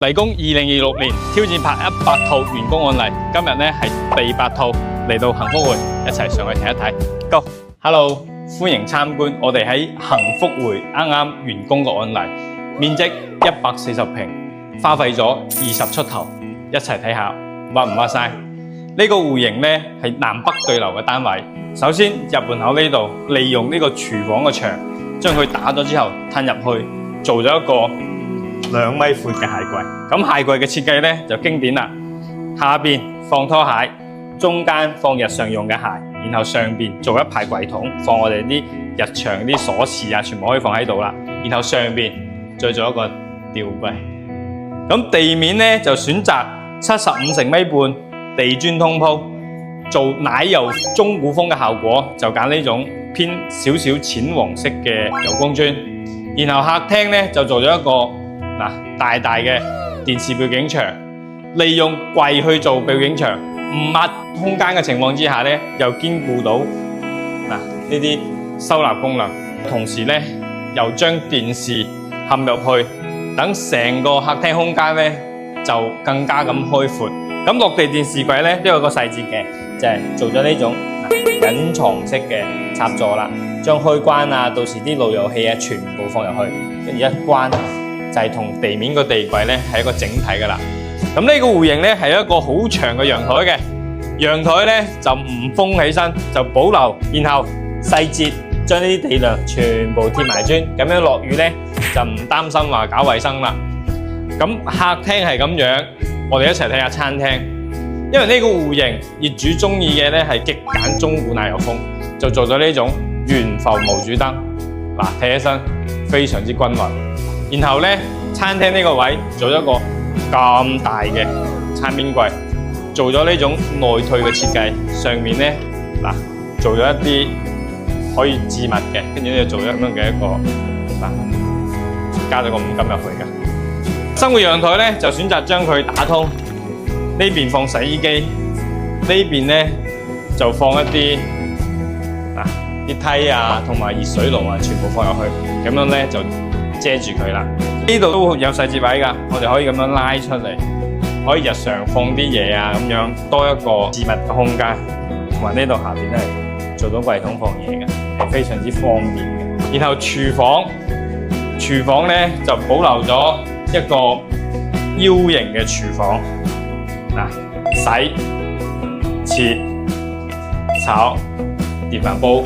黎工2026年挑戰拍100套員工案例，今日咧係第8套嚟到幸福會，一齊上去睇一睇。Go，Hello， 歡迎參觀我哋喺幸福會啱完工嘅案例，面積140平，花費咗20出頭，一齊睇下挖唔挖晒？呢個戶型咧係南北對流嘅單位。首先入門口呢度，利用呢個廚房嘅牆，將佢打咗之後褪入去，做咗一個2米闊嘅鞋櫃。咁鞋櫃嘅設計咧就經典啦，下邊放拖鞋，中間放日常用嘅鞋，然後上邊做一排櫃桶，放我哋啲日常啲鎖匙啊，全部可以放喺度啦。然後上邊再做一個吊櫃。咁地面咧就選擇75乘米半地磚通鋪，做奶油中古風嘅效果，就揀呢種偏少少淺黃色嘅柔光磚。然後客廳咧就做咗一個大大嘅電視背景牆，利用櫃去做背景牆，唔密空間嘅情況之下咧，又兼顧到呢啲收納功能，同時咧又將電視嵌入去，等成個客廳空間咧就更加咁開闊。咁落地電視櫃咧都有個細節嘅，就係做咗呢種隱藏式嘅插座啦，將開關啊，到時啲路由器啊全部放入去，跟住一關就係同地面個地櫃咧係一個整體噶啦。咁呢個戶型咧係一個好長嘅陽台嘅，陽台咧就唔封起身，就保留，然後細節將呢啲地梁全部貼埋磚，咁樣落雨咧就唔擔心話搞衛生啦。咁客廳係咁樣，我哋一齊睇下餐廳。因為呢個戶型業主中意嘅咧係極簡中古奶油風，就做咗呢種懸浮無主燈，睇起身非常之均勻。然後咧，餐廳呢個位做咗一個咁大嘅餐邊櫃，做咗呢種內退嘅設計，上面咧做咗一啲可以置物嘅，跟住咧做咗咁樣嘅一個加咗個五金入去嘅。生活陽台咧就選擇將佢打通，呢邊放洗衣機，呢邊咧就放一啲啲梯啊，同埋熱水爐啊，全部放入去，咁樣咧就遮住佢啦。呢度都有細節位㗎，我哋可以咁樣拉出嚟，可以日常放啲嘢啊，咁樣多一個置物嘅空間。同埋呢度下邊都係做到櫃桶放嘢嘅，係非常之方便嘅。然後廚房咧就保留咗一個 U 型嘅廚房，洗、切、炒、電飯煲。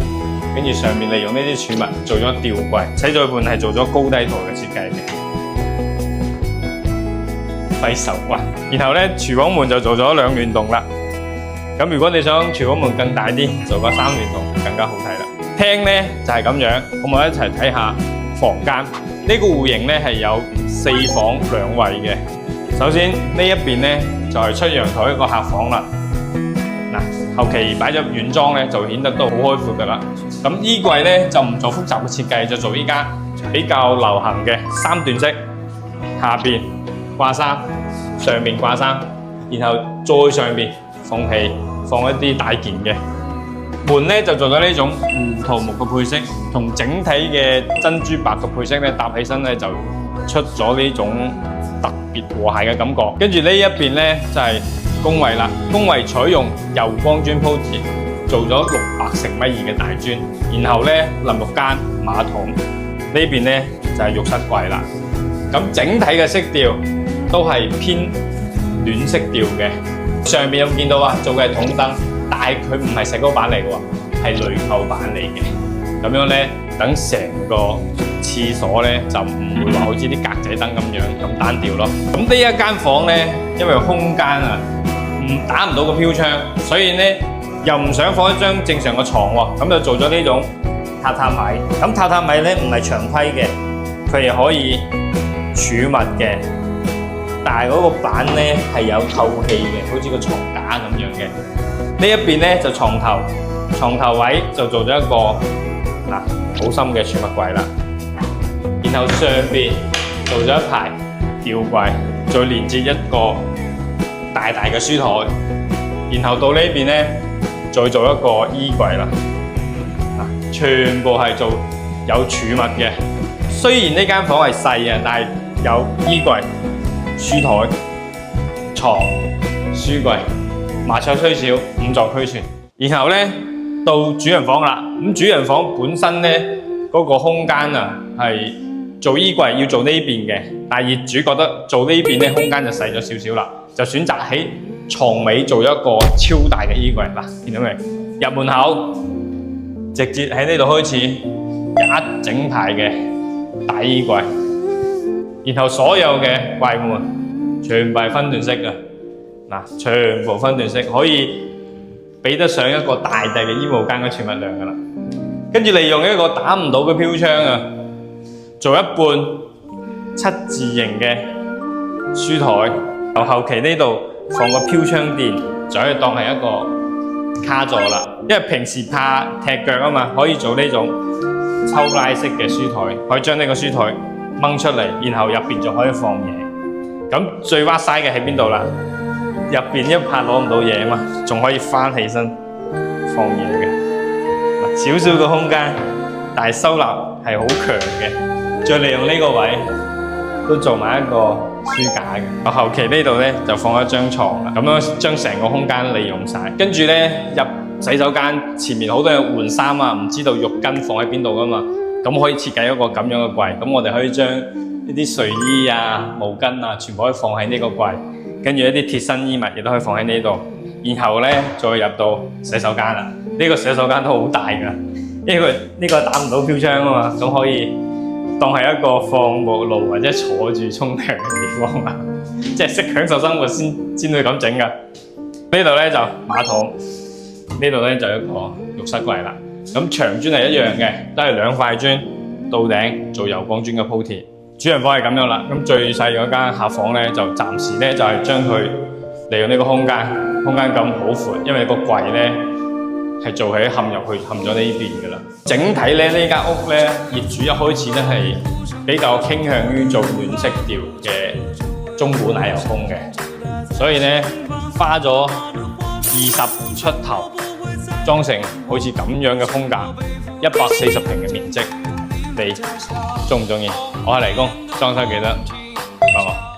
跟住上面利用呢啲儲物做咗吊櫃，洗咗一半係做咗高低台嘅設計嘅，費手骨。然後咧廚房門就做咗2聯動啦。咁如果你想廚房門更大啲，做個3聯動更加好睇啦。廳咧就係咁樣，咁我一齊睇下房間。呢個戶型咧係有4房2衛嘅。首先呢一邊咧就係出陽台一個客房啦。後期擺咗軟裝咧，就顯得都好開闊噶啦。咁衣櫃咧就唔做複雜嘅設計，就做依家比較流行嘅3段式，下邊掛衫，上邊掛衫，然後再上邊放氣，放一啲大件嘅。門咧就做咗呢種胡桃木嘅配色，同整體嘅珍珠白嘅配色咧搭起身咧就出咗呢種特別和諧嘅感覺。跟住呢一邊咧就係工位啦，工位採用柔光磚鋪設，做咗600乘米2嘅大磚，然後咧淋浴間、馬桶呢邊咧就係浴室櫃啦。咁整體嘅色調都係偏暖色調嘅。上邊有冇見到啊？做嘅係筒燈，但係佢唔係石膏板嚟嘅喎，係鋁構板嚟嘅。咁樣咧，等成個廁所咧就唔會話好似啲格仔燈咁樣咁單調咯。咁呢一間房咧，因為空間打唔到個飄窗，所以咧又唔想放一張正常嘅床喎，咁就做咗呢種榻榻米。咁榻榻米咧唔係長規嘅，佢係可以儲物嘅，但係嗰個板咧係有透氣嘅，好似個床架咁樣嘅。呢一邊咧就床頭位就做咗一個好深嘅儲物櫃啦。然後上邊做咗一排吊櫃，再連接一個大大嘅書台，然後到呢邊咧再做一個衣櫃啦。全部係做有儲物嘅。雖然呢間房係細啊，但係有衣櫃，書台、床、書櫃、麻雀雖小，五臟俱全。然後咧到主人房啦，咁主人房本身咧嗰個空間啊係做衣櫃要做呢邊嘅，但係業主覺得做呢邊咧空間就細咗少少啦，就選擇喺床尾做一個超大嘅衣櫃嗱，見到未？入門口直接喺呢度開始一整排嘅大衣櫃，然後所有嘅櫃門全部係分段式嘅嗱，全部分段式可以比得上一個大嘅衣帽間嘅儲物量噶啦。跟住利用一個打唔到嘅飄窗啊，做一半七字形嘅書台，由後期呢度放個飄窗墊，就可以當係一個卡座啦。因為平時怕踢腳啊嘛，可以做呢種抽拉式嘅書台，可以將呢個書台掹出嚟，然後入邊仲可以放嘢。咁最哇塞嘅喺邊度啦？入邊一拍攞唔到嘢啊嘛，仲可以翻起身放嘢嘅。少少嘅空間，但係收納係好強嘅。再利用呢個位都做埋一個書架嘅。我後期呢度咧就放一張床啦，咁樣將成個空間利用晒。跟住咧入洗手間前面好多人換衫啊，唔知道浴巾放喺邊度噶嘛，咁可以設計一個咁樣嘅櫃。咁我哋可以將呢啲睡衣啊、毛巾啊，全部可以放喺呢個櫃。跟住一啲貼身衣物亦都可以放喺呢度。然後咧再入到洗手間啦。呢個洗手間都好大㗎，因為呢個打唔到飄窗啊嘛，咁可以當係一個放沐浴露或者坐住沖涼嘅地方啊，即係識享受生活先會咁整㗎。呢度咧就馬桶，呢度咧就一個浴室櫃啦。咁牆磚係一樣嘅，都係2塊磚到頂做油光磚嘅鋪貼。主人房係咁樣啦，咁最細嗰間客房咧就暫時咧就係將佢利用呢個空間咁好闊，因為個櫃咧係做喺嵌入去，嵌咗呢邊㗎啦。整體咧呢間屋咧，業主一開始咧係比較傾向於做暖色調嘅中古奶油風嘅，所以咧花咗20出頭裝成好似咁樣嘅風格，140平嘅面積，你中唔中意？我係黎工，裝修記得幫我。